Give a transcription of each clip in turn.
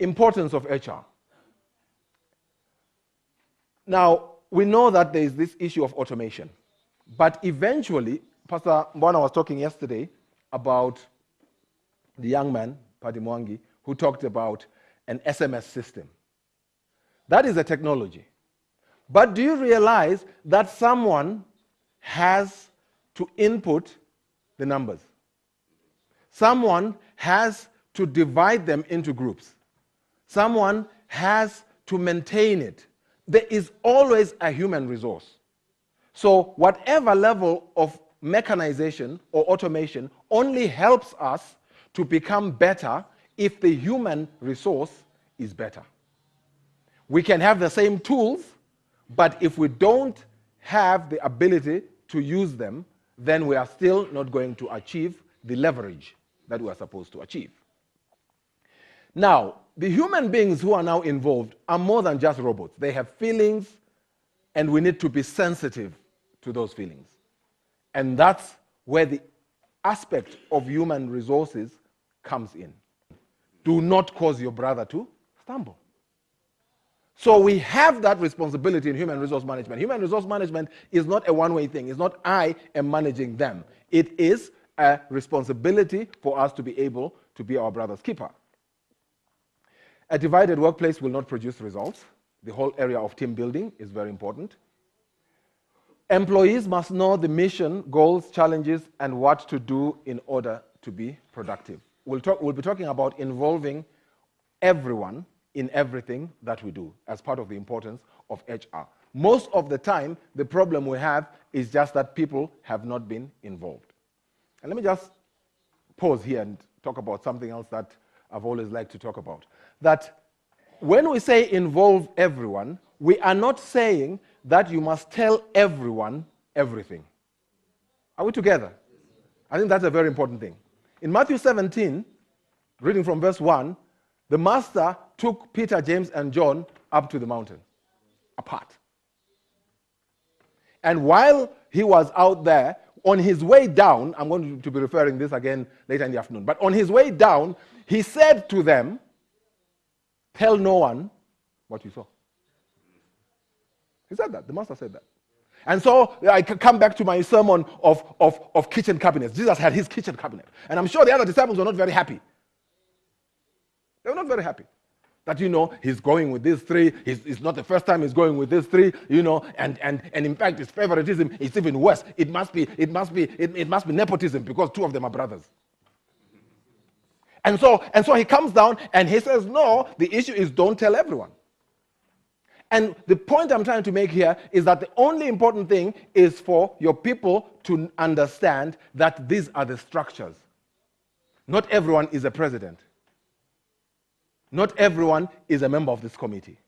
importance of HR. Now, we know that there is this issue of automation, but eventually, Pastor Mbwana was talking yesterday about the young man, Paddy Mwangi, who talked about an SMS system. That is a technology. But do you realize that someone has to input the numbers? Someone has to divide them into groups. Someone has to maintain it. There is always a human resource. So whatever level of mechanization or automation only helps us to become better if the human resource is better. We can have the same tools, but if we don't have the ability to use them, then we are still not going to achieve the leverage that we are supposed to achieve. Now, the human beings who are now involved are more than just robots. They have feelings, and we need to be sensitive to those feelings. And that's where the aspect of human resources comes in. Do not cause your brother to stumble. So we have that responsibility in human resource management. Human resource management is not a one-way thing. It's not I am managing them. It is a responsibility for us to be able to be our brother's keeper. A divided workplace will not produce results. The whole area of team building is very important. Employees must know the mission, goals, challenges, and what to do in order to be productive. We'll be talking about involving everyone in everything that we do as part of the importance of HR. Most of the time, the problem we have is just that people have not been involved. And let me just pause here and talk about something else that I've always liked to talk about. That when we say involve everyone, we are not saying that you must tell everyone everything. Are we together? I think that's a very important thing. In Matthew 17, reading from verse 1, the master took Peter, James, and John up to the mountain, apart. And while he was out there, on his way down, I'm going to be referring this again later in the afternoon, but on his way down, he said to them, tell no one what you saw. He said that. The master said that. And so I come back to my sermon of kitchen cabinets. Jesus had his kitchen cabinet. And I'm sure the other disciples were not very happy. They were not very happy. That, he's going with these three. It's not the first time he's going with these three, and in fact, his favoritism is even worse. It must be nepotism because two of them are brothers. And so he comes down and he says, no, the issue is don't tell everyone. And the point I'm trying to make here is that the only important thing is for your people to understand that these are the structures. Not everyone is a president. Not everyone is a member of this committee.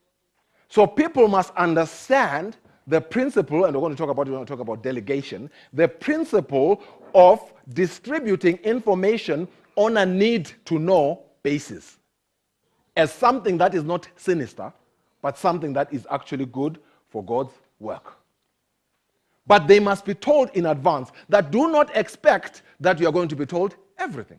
So people must understand the principle, and we're going to talk about delegation, the principle of distributing information on a need-to-know basis as something that is not sinister, but something that is actually good for God's work. But they must be told in advance that do not expect that you are going to be told everything.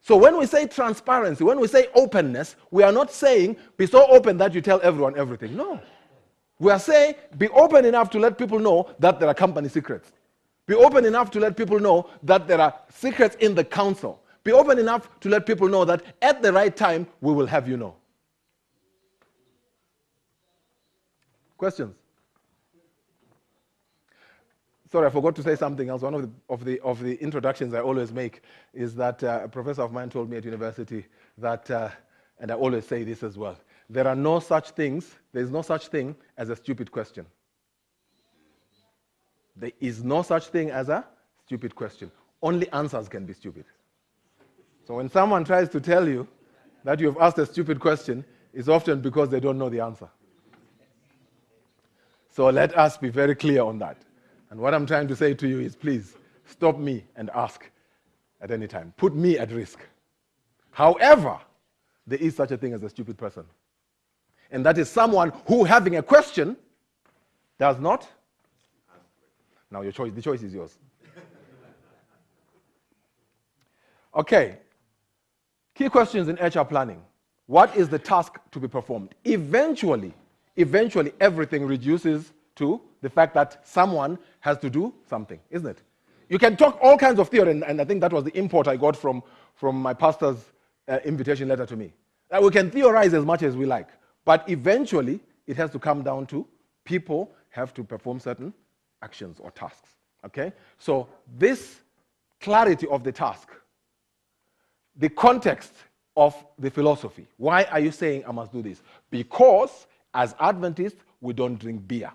So when we say transparency, when we say openness, we are not saying be so open that you tell everyone everything. No. We are saying be open enough to let people know that there are company secrets. Be open enough to let people know that there are secrets in the council. Be open enough to let people know that at the right time, we will have you know. Questions? Sorry, I forgot to say something else. One of the introductions I always make is that a professor of mine told me at university that, and I always say this as well, there is no such thing as a stupid question. There is no such thing as a stupid question. Only answers can be stupid. So when someone tries to tell you that you have asked a stupid question, it's often because they don't know the answer. So let us be very clear on that. And what I'm trying to say to you is, please, stop me and ask at any time. Put me at risk. However, there is such a thing as a stupid person. And that is someone who, having a question, does not. Now the choice is yours. Okay. Key questions in HR planning. What is the task to be performed? Eventually, everything reduces to the fact that someone has to do something, isn't it? You can talk all kinds of theory, and I think that was the import I got from my pastor's invitation letter to me. That we can theorize as much as we like, but eventually it has to come down to people have to perform certain actions or tasks, okay? So this clarity of the task, the context of the philosophy. Why are you saying I must do this? Because as Adventists, we don't drink beer.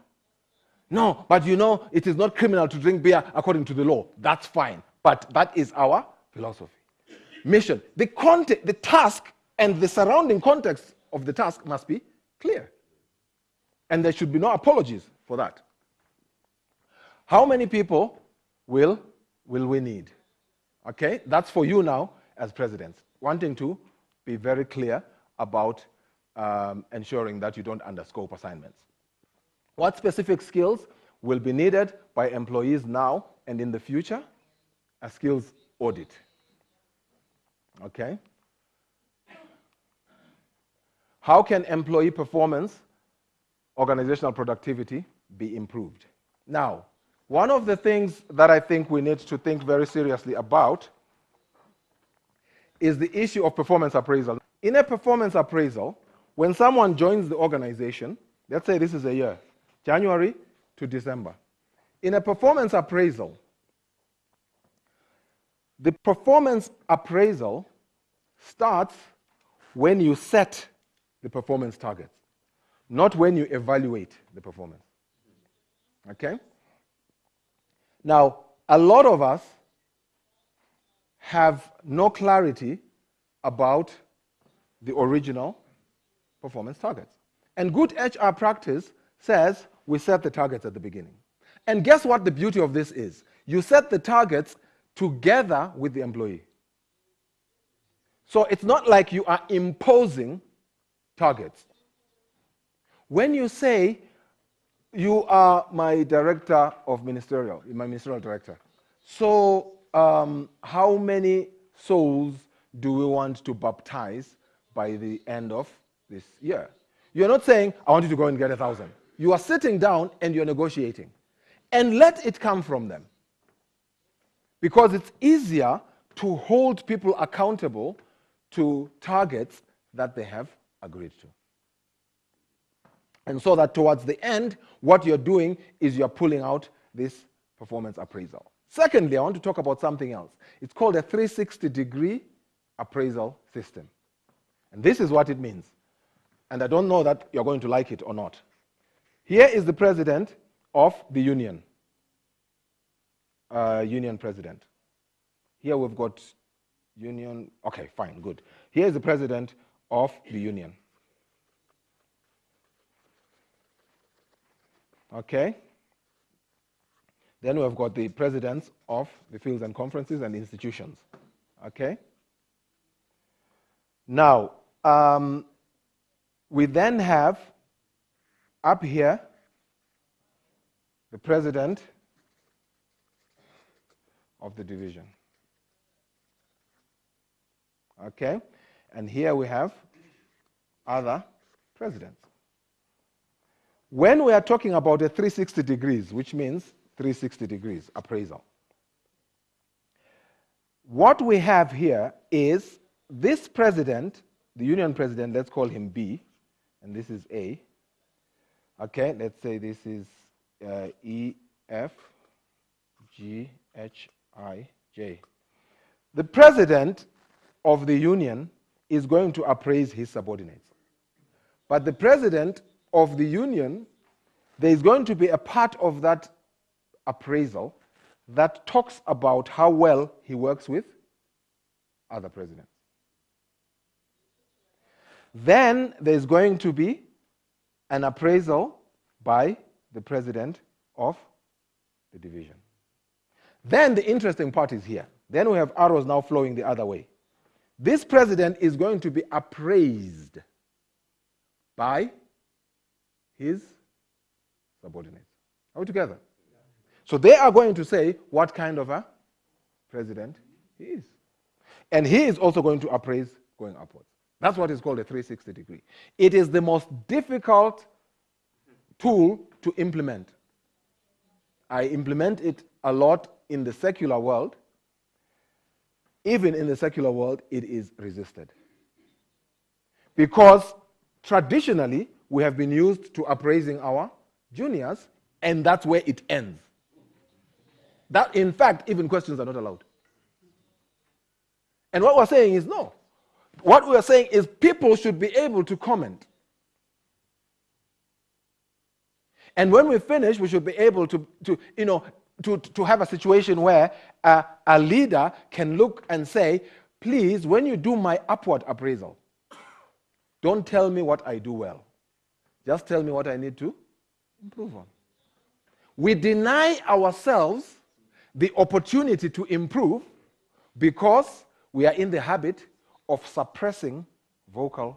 No, but you know, it is not criminal to drink beer according to the law. That's fine. But that is our philosophy. Mission. The task and the surrounding context of the task must be clear. And there should be no apologies for that. How many people will we need? Okay, that's for you now as presidents, wanting to be very clear about ensuring that you don't underscope assignments. What specific skills will be needed by employees now and in the future? A skills audit. Okay. How can employee performance, organizational productivity be improved? Now, one of the things that I think we need to think very seriously about is the issue of performance appraisal. In a performance appraisal, when someone joins the organization, let's say this is a year, January to December. In a performance appraisal, the performance appraisal starts when you set the performance targets, not when you evaluate the performance. Okay? Now, a lot of us have no clarity about the original performance targets. And good HR practice says we set the targets at the beginning. And guess what the beauty of this is? You set the targets together with the employee. So it's not like you are imposing targets. When you say, you are my director of ministerial, my ministerial director, so how many souls do we want to baptize by the end of this year? You're not saying, I want you to go and get 1,000. You are sitting down and you're negotiating. And let it come from them. Because it's easier to hold people accountable to targets that they have agreed to. And so that towards the end, what you're doing is you're pulling out this performance appraisal. Secondly, I want to talk about something else. It's called a 360-degree appraisal system. And this is what it means. And I don't know that you're going to like it or not. Here is the president of the union. Union president. Here we've got union. Okay, fine, good. Here is the president of the union. Okay. Then we've got the presidents of the fields and conferences and institutions. Okay. Now, we then have up here the president of the division. Okay? And here we have other presidents. When we are talking about a 360 degrees, which means 360 degrees appraisal, what we have here is this president, the union president, let's call him B, and this is A. Okay, let's say this is E, F, G, H, I, J. The president of the union is going to appraise his subordinates. But the president of the union, there is going to be a part of that appraisal that talks about how well he works with other presidents. Then there's going to be an appraisal by the president of the division. Then the interesting part is here. Then we have arrows now flowing the other way. This president is going to be appraised by his subordinates. Are we together? So they are going to say what kind of a president he is. And he is also going to appraise going upwards. That's what is called a 360 degree. It is the most difficult tool to implement. I implement it a lot in the secular world. Even in the secular world, it is resisted. Because traditionally, we have been used to appraising our juniors, and that's where it ends. That, in fact, even questions are not allowed. And what we're saying is no. What we're saying is people should be able to comment. And when we finish, we should be able to have a situation where a leader can look and say, please, when you do my upward appraisal, don't tell me what I do well. Just tell me what I need to improve on. We deny ourselves the opportunity to improve because we are in the habit of suppressing vocal